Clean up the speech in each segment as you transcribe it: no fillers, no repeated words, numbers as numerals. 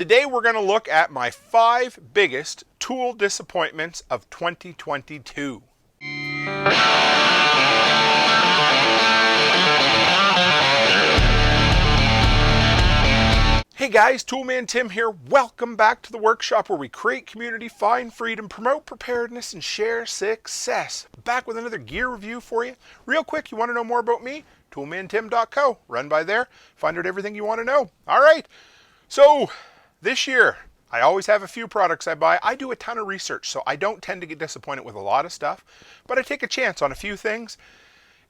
Today we're going to look at my 5 biggest tool disappointments of 2022. Hey guys, Toolman Tim here. Welcome back to the workshop where we create community, find freedom, promote preparedness, and share success. Back with another gear review for you. Real quick, you want to know more about me? toolmantim.co. Run by there, find out everything you want to know. All right, so this year, I always have a few products I buy. I do a ton of research, so I don't tend to get disappointed with a lot of stuff, but I take a chance on a few things,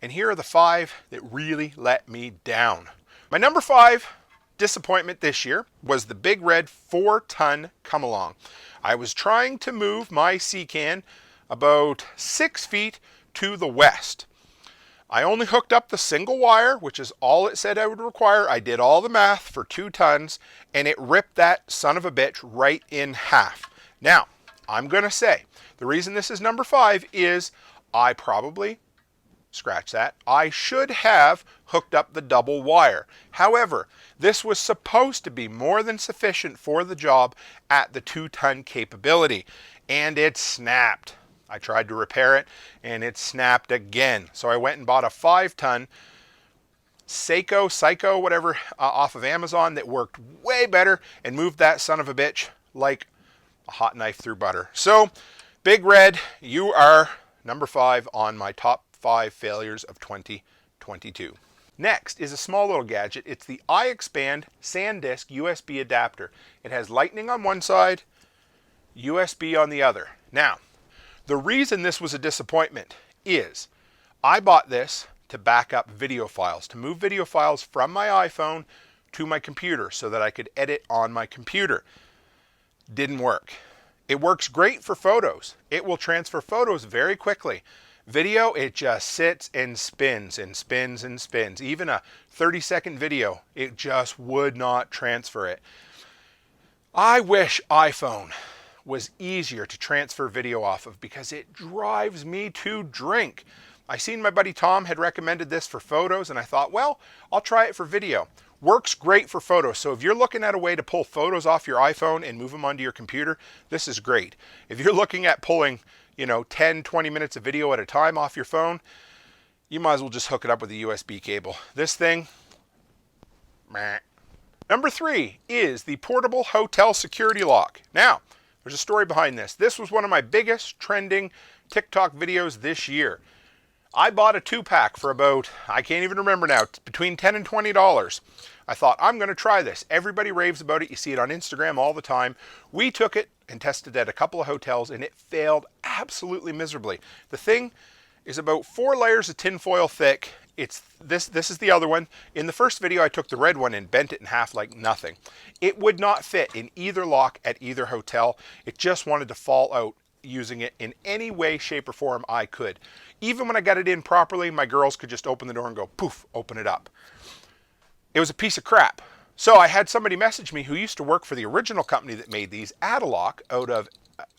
and here are the 5 that really let me down. My number 5 disappointment this year was the big red 4-ton come along. I was trying to move my C-can about 6 feet to the west. I only hooked up the single wire, which is all it said I would require. I did all the math for 2 tons, and it ripped that son of a bitch right in half. Now, I'm going to say, the reason this is number 5 is I probably, scratch that, I should have hooked up the double wire. However, this was supposed to be more than sufficient for the job at the 2-ton capability, and it snapped. I tried to repair it and it snapped again. So I went and bought a 5-ton Psycho, whatever, off of Amazon that worked way better and moved that son of a bitch like a hot knife through butter. So, Big Red, you are number 5 on my top 5 failures of 2022. Next is a small little gadget. It's the iExpand Sandisk USB adapter. It has lightning on one side, USB on the other. Now, the reason this was a disappointment is I bought this to back up video files, to move video files from my iPhone to my computer so that I could edit on my computer. Didn't work. It works great for photos. It will transfer photos very quickly. Video, it just sits and spins and spins and spins. Even a 30-second video, it just would not transfer it. I wish iPhone was easier to transfer video off of because it drives me to drink. I seen my buddy Tom had recommended this for photos and I thought, well, I'll try it for video. Works great for photos. So if you're looking at a way to pull photos off your iPhone and move them onto your computer, this is great. If you're looking at pulling, 10, 20 minutes of video at a time off your phone, you might as well just hook it up with a USB cable. This thing, meh. Number 3 is the portable hotel security lock. Now, there's a story behind this. This was one of my biggest trending TikTok videos this year. I bought a 2-pack for about, I can't even remember now, between $10 and $20. I thought, I'm going to try this. Everybody raves about it. You see it on Instagram all the time. We took it and tested it at a couple of hotels, and it failed absolutely miserably. The thing is about 4 layers of tinfoil thick. This is the other one. In the first video, I took the red one and bent it in half like nothing. It would not fit in either lock at either hotel. It just wanted to fall out using it in any way, shape, or form I could. Even when I got it in properly, my girls could just open the door and go, poof, open it up. It was a piece of crap. So I had somebody message me who used to work for the original company that made these, Adalock, out of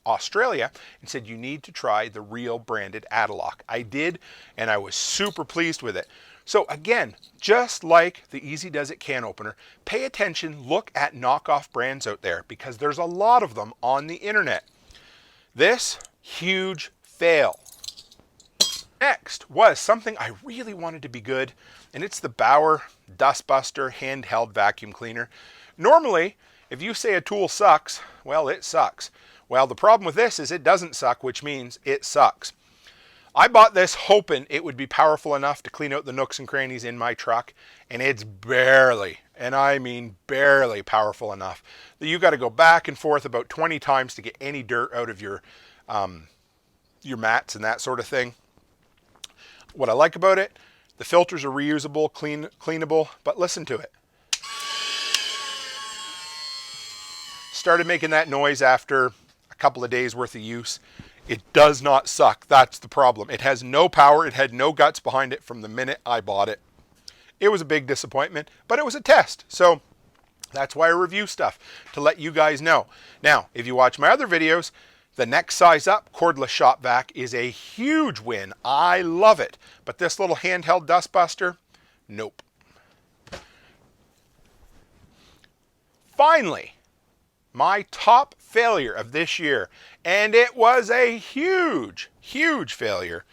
Australia, and said, you need to try the real branded Adalock. I did, and I was super pleased with it. So again, just like the Easy Does It can opener, pay attention, look at knockoff brands out there because there's a lot of them on the internet. This, huge fail. Next was something I really wanted to be good, and it's the Bauer Dustbuster handheld vacuum cleaner. Normally, if you say a tool sucks, well, it sucks. Well, the problem with this is it doesn't suck, which means it sucks. I bought this hoping it would be powerful enough to clean out the nooks and crannies in my truck, and it's barely, and I mean barely, powerful enough that you got to go back and forth about 20 times to get any dirt out of your mats and that sort of thing. What I like about it, the filters are reusable, cleanable, but listen to it. Started making that noise after a couple of days worth of use. It does not suck. That's the problem. It has no power. It had no guts behind it from the minute I bought it. It was a big disappointment, but it was a test. So that's why I review stuff, to let you guys know. Now, if you watch my other videos, the next size up cordless shop vac is a huge win. I love it. But this little handheld dustbuster, nope. Finally, my top failure of this year, and it was a huge, huge failure,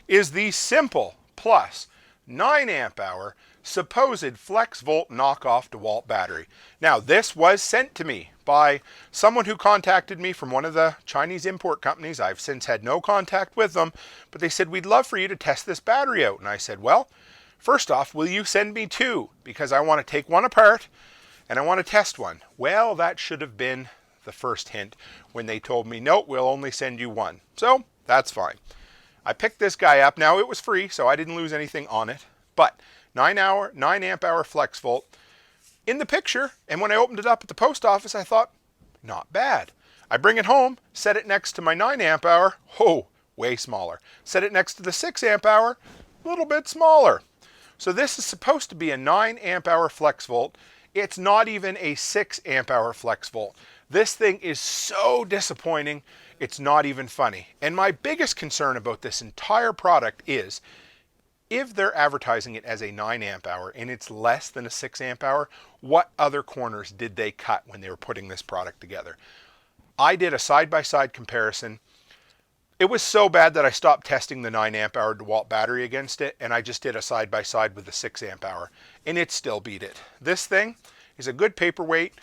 is the Simple Plus 9 amp hour supposed flex volt knockoff DeWalt battery. Now, this was sent to me by someone who contacted me from one of the Chinese import companies. I've since had no contact with them, but they said, we'd love for you to test this battery out. And I said, well, first off, will you send me 2? Because I want to take one apart and I want to test one. Well, that should have been the first hint when they told me, no, we'll only send you 1. So that's fine. I picked this guy up. Now, it was free, so I didn't lose anything on it. But 9 amp hour flex volt in the picture, and when I opened it up at the post office, I thought, not bad. I bring it home, set it next to my 9 amp hour, oh, way smaller. Set it next to the 6 amp hour, a little bit smaller. So this is supposed to be a 9 amp hour flex volt. It's not even a 6 amp hour flex volt. This thing is so disappointing, it's not even funny. And my biggest concern about this entire product is, if they're advertising it as a 9 amp hour and it's less than a 6 amp hour, what other corners did they cut when they were putting this product together? I did a side-by-side comparison. It was so bad that I stopped testing the 9 amp hour DeWalt battery against it, and I just did a side-by-side with the 6 amp hour, and it still beat it. This thing is a good paperweight.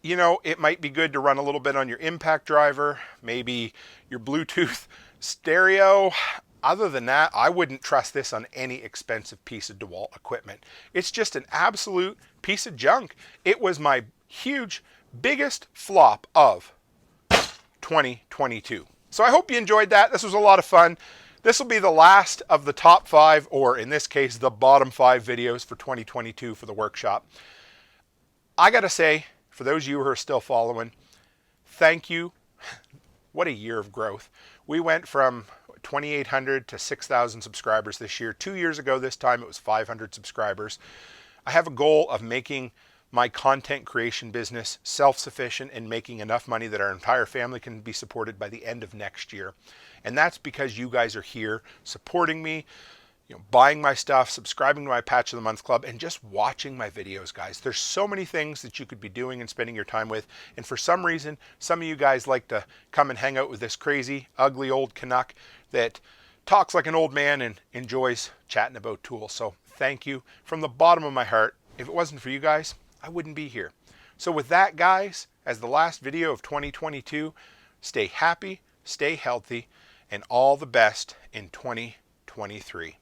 You know, it might be good to run a little bit on your impact driver, maybe your Bluetooth stereo. Other than that, I wouldn't trust this on any expensive piece of DeWalt equipment. It's just an absolute piece of junk. It was my huge, biggest flop of 2022. So I hope you enjoyed that. This was a lot of fun. This will be the last of the top 5, or in this case, the bottom 5 videos for 2022 for the workshop. I gotta say, for those of you who are still following, thank you. What a year of growth. We went from 2,800 to 6,000 subscribers this year. 2 years ago this time, it was 500 subscribers. I have a goal of making my content creation business self-sufficient and making enough money that our entire family can be supported by the end of next year. And that's because you guys are here supporting me, you know, buying my stuff, subscribing to my Patch of the Month Club, and just watching my videos, guys. There's so many things that you could be doing and spending your time with. And for some reason, some of you guys like to come and hang out with this crazy, ugly old Canuck that talks like an old man and enjoys chatting about tools. So thank you from the bottom of my heart. If it wasn't for you guys, I wouldn't be here. So with that, guys, as the last video of 2022, stay happy, stay healthy, and all the best in 2023.